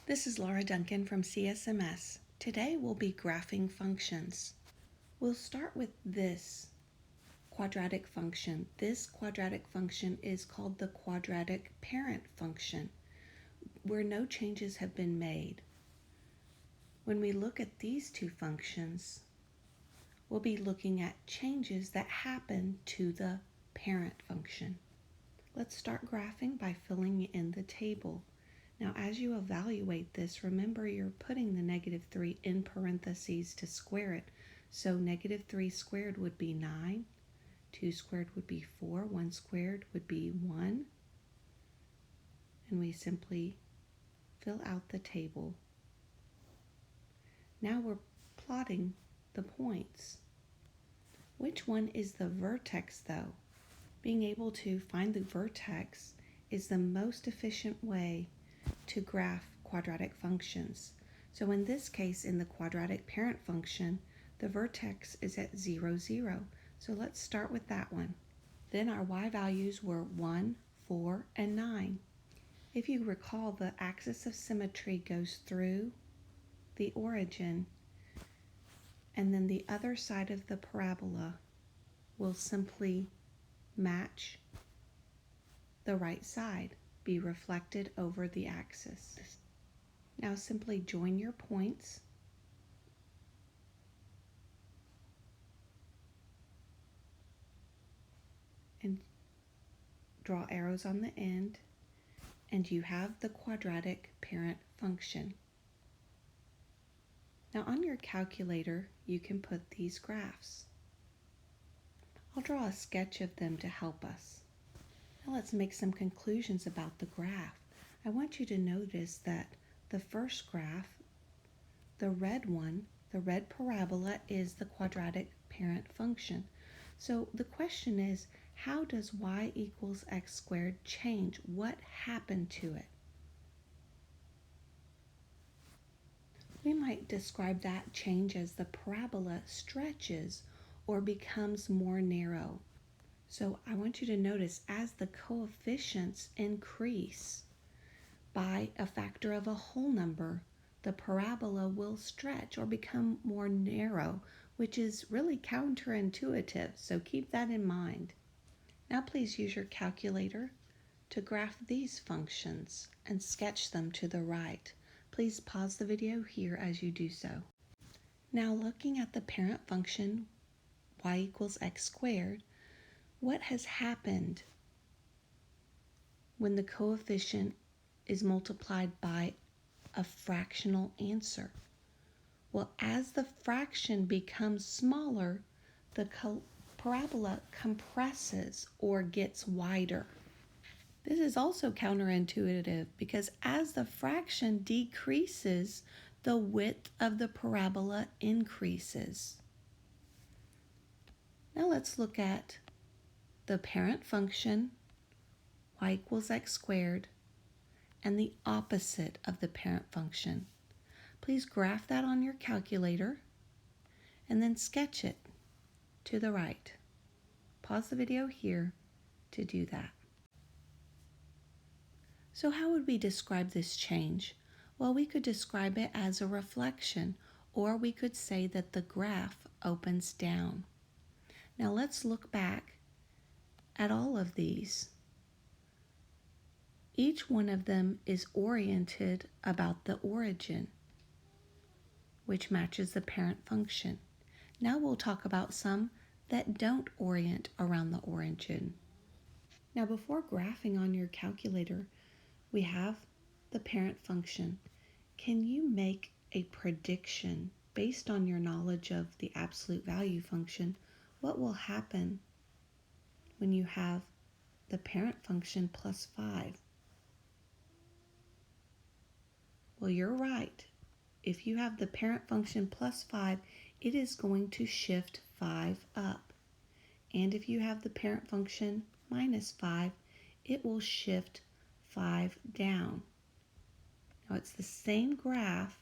This is Laura Duncan from CSMS. Today we'll be graphing functions. We'll start with this quadratic function. This quadratic function is called the quadratic parent function, where no changes have been made. When we look at these two functions, we'll be looking at changes that happen to the parent function. Let's start graphing by filling in the table. Now, as you evaluate this, remember you're putting the -3 in parentheses to square it. So -3 squared would be 9, 2 squared would be 4, 1 squared would be 1. And we simply fill out the table. Now we're plotting the points. Which one is the vertex, though? Being able to find the vertex is the most efficient way to graph quadratic functions. So in this case, in the quadratic parent function, the vertex is at 0, 0. So let's start with that one. Then our y values were 1, 4, and 9. If you recall, the axis of symmetry goes through the origin, and then the other side of the parabola will simply match the right side, be reflected over the axis. Now simply join your points and draw arrows on the end, and you have the quadratic parent function. Now on your calculator, you can put these graphs. I'll draw a sketch of them to help us. Now let's make some conclusions about the graph. I want you to notice that the first graph, the red one, the red parabola, is the quadratic parent function. So the question is, how does y equals x squared change? What happened to it? We might describe that change as the parabola stretches or becomes more narrow. So I want you to notice as the coefficients increase by a factor of a whole number, the parabola will stretch or become more narrow, which is really counterintuitive, so keep that in mind. Now please use your calculator to graph these functions and sketch them to the right. Please pause the video here as you do so. Now looking at the parent function, y equals x squared, what has happened when the coefficient is multiplied by a fractional answer? Well, as the fraction becomes smaller, the parabola compresses or gets wider. This is also counterintuitive because as the fraction decreases, the width of the parabola increases. Now let's look at the parent function, y equals x squared, and the opposite of the parent function. Please graph that on your calculator and then sketch it to the right. Pause the video here to do that. So how would we describe this change? Well, we could describe it as a reflection, or we could say that the graph opens down. Now let's look back at all of these. Each one of them is oriented about the origin, which matches the parent function. Now we'll talk about some that don't orient around the origin. Now before graphing on your calculator, we have the parent function. Can you make a prediction based on your knowledge of the absolute value function? What will happen when you have the parent function plus 5? Well, you're right. If you have the parent function plus 5, it is going to shift 5 up. And if you have the parent function minus 5, it will shift 5 down. Now it's the same graph,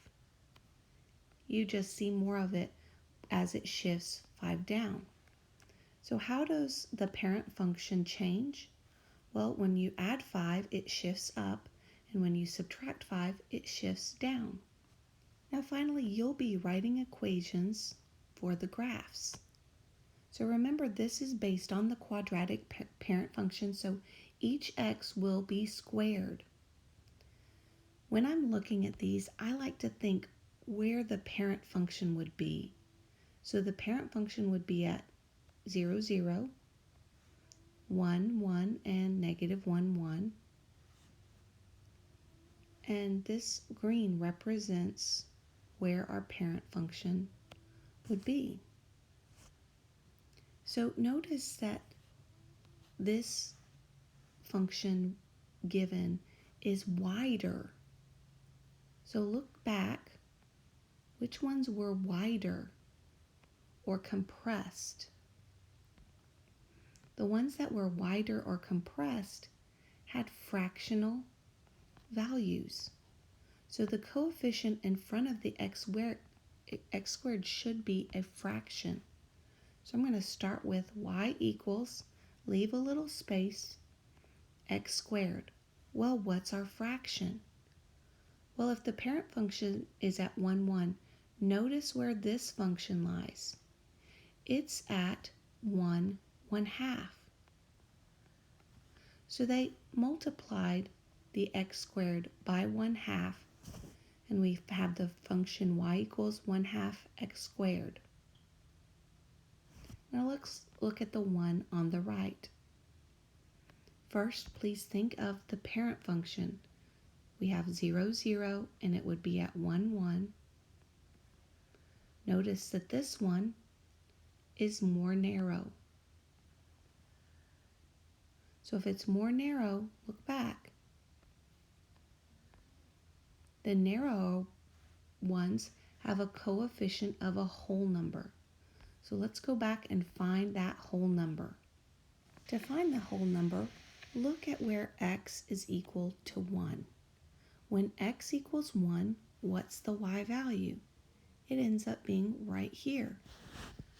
you just see more of it as it shifts 5 down. So how does the parent function change? Well, when you add 5, it shifts up, And when you subtract 5, it shifts down. Now finally, you'll be writing equations for the graphs. So remember, this is based on the quadratic parent function, so each x will be squared. When I'm looking at these, I like to think where the parent function would be. So the parent function would be at 0, 0, 1, 1, and negative 1, 1. And this green represents where our parent function would be. So notice that this function given is wider. So look back, which ones were wider or compressed? The ones that were wider or compressed had fractional values. So the coefficient in front of the x squared should be a fraction. So I'm going to start with y equals, leave a little space, x squared. Well, what's our fraction? Well, if the parent function is at 1, 1, notice where this function lies. It's at 1, 1/2. So they multiplied the x squared by 1/2, and we have the function y equals 1/2 x squared. Now let's look at the one on the right. First, please think of the parent function. We have 0, 0, and it would be at 1, 1. Notice that this one is more narrow. So if it's more narrow, look back. The narrow ones have a coefficient of a whole number. So let's go back and find that whole number. To find the whole number, look at where x is equal to 1. When x equals 1, what's the y value? It ends up being right here.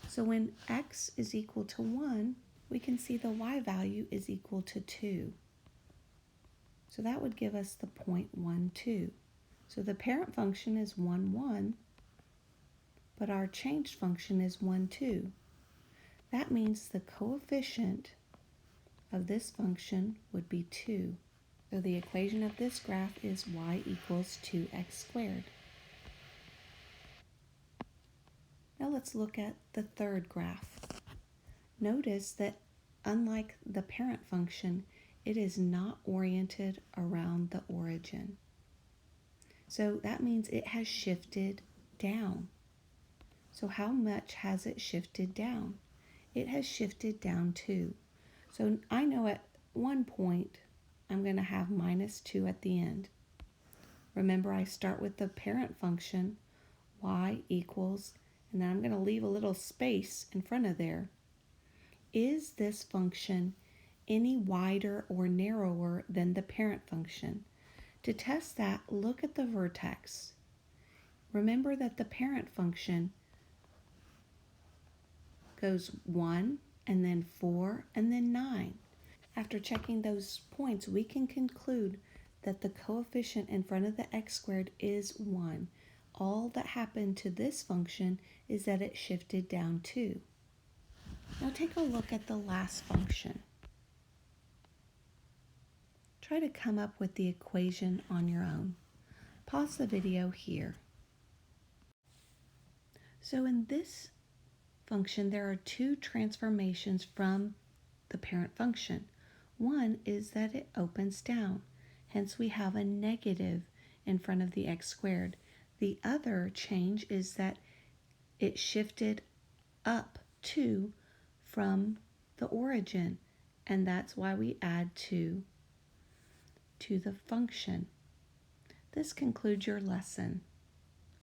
So when x is equal to 1, we can see the y value is equal to 2. So that would give us the 0.12. So the parent function is 1, 1, but our changed function is 1, 2. That means the coefficient of this function would be 2. So the equation of this graph is y equals 2x squared. Now let's look at the third graph. Notice that unlike the parent function, it is not oriented around the origin. So that means it has shifted down. So how much has it shifted down? It has shifted down 2. So I know at one point I'm going to have minus 2 at the end. Remember, I start with the parent function, y equals, and then I'm going to leave a little space in front of there. Is this function any wider or narrower than the parent function? To test that, look at the vertex. Remember that the parent function goes 1, and then 4, and then 9. After checking those points, we can conclude that the coefficient in front of the x squared is 1. All that happened to this function is that it shifted down 2. Now take a look at the last function. Try to come up with the equation on your own. Pause the video here. So in this function, there are two transformations from the parent function. One is that it opens down, hence we have a negative in front of the x squared. The other change is that it shifted up 2 from the origin, and that's why we add 2 to the function. This concludes your lesson.